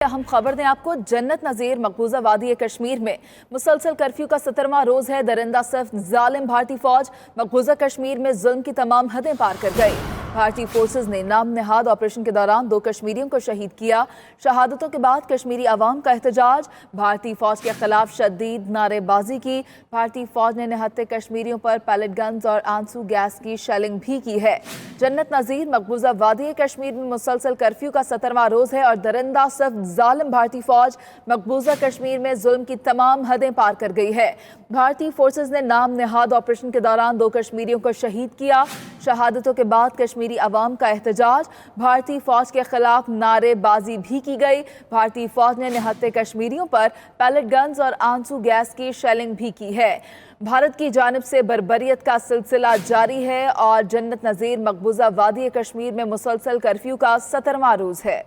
अहम खबर दें आपको। जन्नत नज़ीर मकबूजा वादी कश्मीर में मुसलसल कर्फ्यू का 17वां रोज है। दरिंदा सिर्फ जालिम भारतीय फौज मकबूजा कश्मीर में जुल्म की तमाम हदें पार कर गई। भारतीय फोर्सेज ने नाम नहाद ऑपरेशन के दौरान 2 कश्मीरियों को शहीद किया। शहादतों के बाद कश्मीरी अवाम का एहतजाज, भारतीय फौज के खिलाफ शदीद नारेबाजी की। भारतीय फौज ने निहत्थे कश्मीरियों पर पैलेट गन्स और आंसू गैस की शेलिंग भी की है। जन्नत नज़ीर मकबूजा वादी कश्मीर में मुसलसल कर्फ्यू का 17वां रोज है और दरिंदा सिर्फ जालिम भारतीय फौज मकबूजा कश्मीर में जुल्म की तमाम हदें पार कर गई है। भारतीय फोर्सेज ने नाम नहाद ऑपरेशन के दौरान 2 कश्मीरियों को शहीद किया। शहादतों के बाद कश्मीरी अवाम का एहतजाज, भारतीय फौज के खिलाफ नारेबाजी भी की गई। भारतीय फौज ने निहत्थे कश्मीरियों पर पैलेट गन्स और आंसू गैस की शेलिंग भी की है। भारत की जानिब से बर्बरियत का सिलसिला जारी है और जन्नत नज़ीर मकबूजा वादी कश्मीर में मुसलसल कर्फ्यू का 17वां रोज है।